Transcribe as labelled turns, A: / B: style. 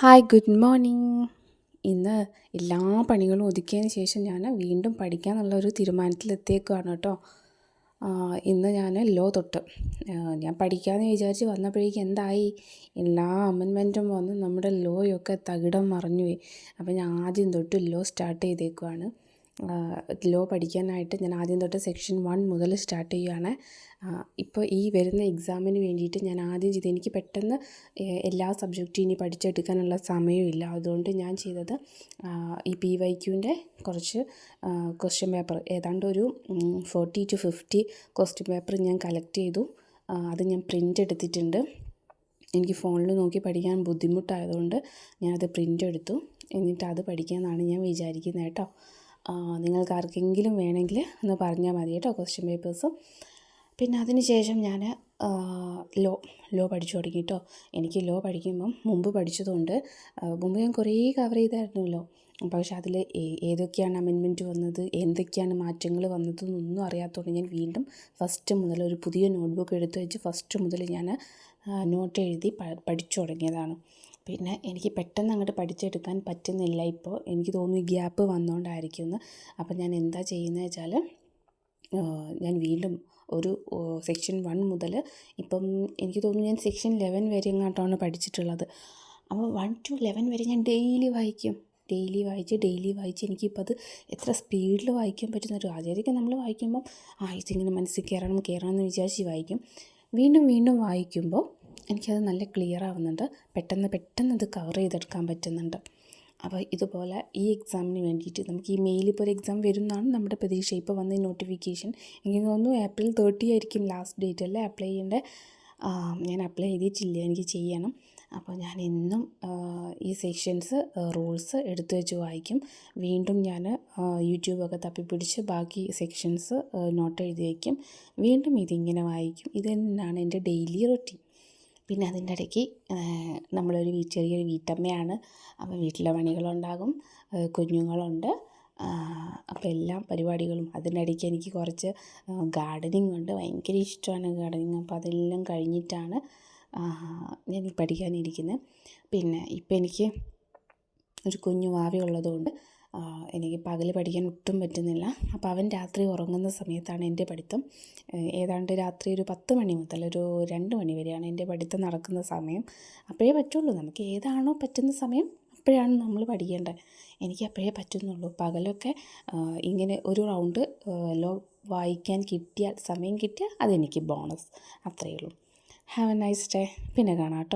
A: Hi, good morning. ഇന്ന് എല്ലാ പണികളും ഒതുക്കിയതിന് ശേഷം ഞാൻ വീണ്ടും പഠിക്കാമെന്നുള്ളൊരു തീരുമാനത്തിലെത്തിയേക്കുവാണ് കേട്ടോ. ഇന്ന് ഞാൻ ലോ തൊട്ട് ഞാൻ പഠിക്കാമെന്ന് വിചാരിച്ച് വന്നപ്പോഴേക്കും എന്തായി, എല്ലാ അമെൻമെൻറ്റും വന്ന് നമ്മുടെ ലോയൊക്കെ തകിടം മറിഞ്ഞുപോയി. അപ്പോൾ ഞാൻ ആദ്യം തൊട്ട് ലോ സ്റ്റാർട്ട് ചെയ്തേക്കുവാണ്. ലോ പഠിക്കാനായിട്ട് ഞാൻ ആദ്യം തൊട്ട് സെക്ഷൻ 1 മുതൽ സ്റ്റാർട്ട് ചെയ്യുകയാണ്. ഇപ്പോൾ ഈ വരുന്ന എക്സാമിന് വേണ്ടിയിട്ട് ഞാൻ ആദ്യം ചെയ്ത്, എനിക്ക് പെട്ടെന്ന് എല്ലാ സബ്ജക്റ്റും ഇനി പഠിച്ചെടുക്കാനുള്ള സമയമില്ല. അതുകൊണ്ട് ഞാൻ ചെയ്തത് ഈ PYQൻ്റെ കുറച്ച് ക്വസ്റ്റ്യൻ പേപ്പർ, ഏതാണ്ട് ഒരു 40 to 50 ക്വസ്റ്റ്യൻ പേപ്പർ ഞാൻ കളക്ട് ചെയ്തു. അത് ഞാൻ പ്രിൻ്റ് എടുത്തിട്ടുണ്ട്. എനിക്ക് ഫോണിൽ നോക്കി പഠിക്കാൻ ബുദ്ധിമുട്ടായതുകൊണ്ട് ഞാനത് പ്രിൻ്റ് എടുത്തു. എന്നിട്ട് അത് പഠിക്കാമെന്നാണ് ഞാൻ വിചാരിക്കുന്നത് കേട്ടോ. നിങ്ങൾക്ക് ആർക്കെങ്കിലും വേണമെങ്കിൽ ഒന്ന് പറഞ്ഞാൽ മതി കേട്ടോ, ക്വസ്റ്റ്യൻ പേപ്പേഴ്സ്. പിന്നെ അതിന് ശേഷം ഞാൻ ലോ പഠിച്ചു തുടങ്ങി കേട്ടോ. എനിക്ക് ലോ പഠിക്കുമ്പം മുമ്പ് പഠിച്ചതുകൊണ്ട് മുമ്പ് ഞാൻ കുറേ കവർ ചെയ്തായിരുന്നല്ലോ. പക്ഷേ അതിൽ ഏതൊക്കെയാണ് അമെൻമെൻറ്റ് വന്നത്, എന്തൊക്കെയാണ് മാറ്റങ്ങൾ വന്നതെന്നൊന്നും അറിയാത്തതുകൊണ്ട് ഞാൻ വീണ്ടും ഫസ്റ്റ് മുതൽ ഒരു പുതിയ നോട്ട്ബുക്ക് എടുത്ത് വെച്ച് ഫസ്റ്റ് മുതൽ ഞാൻ നോട്ട് എഴുതി പഠിച്ചു തുടങ്ങിയതാണ്. പിന്നെ എനിക്ക് പെട്ടെന്ന് അങ്ങോട്ട് പഠിച്ചെടുക്കാൻ പറ്റുന്നില്ല. ഇപ്പോൾ എനിക്ക് തോന്നുന്നു ഈ ഗ്യാപ്പ് വന്നുകൊണ്ടായിരിക്കുമെന്ന്. അപ്പം ഞാൻ എന്താ ചെയ്യുന്നത് വെച്ചാൽ, ഞാൻ വീണ്ടും ഒരു സെക്ഷൻ 1 മുതൽ ഇപ്പം എനിക്ക് തോന്നുന്നു ഞാൻ സെക്ഷൻ 11 വരെ എങ്ങാണ്ടാണ് പഠിച്ചിട്ടുള്ളത്. അപ്പോൾ 1 to 11 വരെ ഞാൻ ഡെയിലി വായിച്ച് എനിക്കിപ്പോൾ അത് എത്ര സ്പീഡിൽ വായിക്കാൻ പറ്റുന്നൊരു ആദ്യമൊക്കെ നമ്മൾ വായിക്കുമ്പം ഇതിങ്ങനെ മനസ്സിൽ കയറണം എന്ന് വിചാരിച്ച് വായിക്കും. വീണ്ടും വായിക്കുമ്പോൾ എനിക്കത് നല്ല ക്ലിയർ ആവുന്നുണ്ട്. പെട്ടെന്ന് അത് കവർ ചെയ്തെടുക്കാൻ പറ്റുന്നുണ്ട്. അപ്പോൾ ഇതുപോലെ ഈ എക്സാമിന് വേണ്ടിയിട്ട് നമുക്ക് ഈ മെയിലിപ്പോൾ ഒരു എക്സാം വരുമെന്നാണ് നമ്മുടെ പ്രതീക്ഷ. ഇപ്പോൾ വന്ന നോട്ടിഫിക്കേഷൻ എനിക്ക് തോന്നുന്നു April 30 ആയിരിക്കും ലാസ്റ്റ് ഡേറ്റ് അല്ലേ അപ്ലൈ ചെയ്യേണ്ടത്. ഞാൻ അപ്ലൈ ചെയ്തിട്ടില്ല, എനിക്ക് ചെയ്യണം. അപ്പോൾ ഞാൻ എന്നും ഈ സെക്ഷൻസ് റൂൾസ് എടുത്തു വെച്ച് വായിക്കും. വീണ്ടും ഞാൻ യൂട്യൂബൊക്കെ തപ്പിപ്പിടിച്ച് ബാക്കി സെക്ഷൻസ് നോട്ട് എഴുതി വയ്ക്കും. വീണ്ടും ഇതിങ്ങനെ വായിക്കും. ഇത് തന്നെയാണ് എൻ്റെ ഡെയിലി റൊട്ടീൻ. പിന്നെ അതിൻ്റെ ഇടയ്ക്ക് നമ്മളൊരു ചെറിയൊരു വീട്ടമ്മയാണ്. അപ്പോൾ വീട്ടിലെ പണികളുണ്ടാകും, കുഞ്ഞുങ്ങളുണ്ട്. അപ്പോൾ എല്ലാ പരിപാടികളും അതിൻ്റെ ഇടയ്ക്ക് എനിക്ക് കുറച്ച് ഗാർഡനിങ് ഉണ്ട്. ഭയങ്കര ഇഷ്ടമാണ് ഗാർഡനിങ്. അപ്പോൾ അതെല്ലാം കഴിഞ്ഞിട്ടാണ് ഞാൻ ഈ പഠിക്കാനിരിക്കുന്നത്. പിന്നെ ഇപ്പം എനിക്ക് ഒരു കുഞ്ഞു വാവ ഉള്ളതുകൊണ്ട് എനിക്ക് പകൽ പഠിക്കാൻ ഒട്ടും പറ്റുന്നില്ല. അപ്പോൾ അവൻ രാത്രി ഉറങ്ങുന്ന സമയത്താണ് എൻ്റെ പഠിത്തം. ഏതാണ്ട് രാത്രി ഒരു 10 മണി മുതൽ ഒരു 2 മണി വരെയാണ് എൻ്റെ പഠിത്തം നടക്കുന്ന സമയം. അപ്പോഴേ പറ്റുള്ളൂ, നമുക്ക് ഏതാണോ പറ്റുന്ന സമയം അപ്പോഴാണ് നമ്മൾ പഠിക്കേണ്ടത്. എനിക്ക് അപ്പോഴേ പറ്റുന്നുള്ളൂ. പകലൊക്കെ ഇങ്ങനെ ഒരു റൗണ്ട് ലോ വായിക്കാൻ സമയം കിട്ടിയാൽ അതെനിക്ക് ബോണസ്. അത്രയേ ഉള്ളൂ. Have A nice day. പിന്നെ കാണാം കേട്ടോ.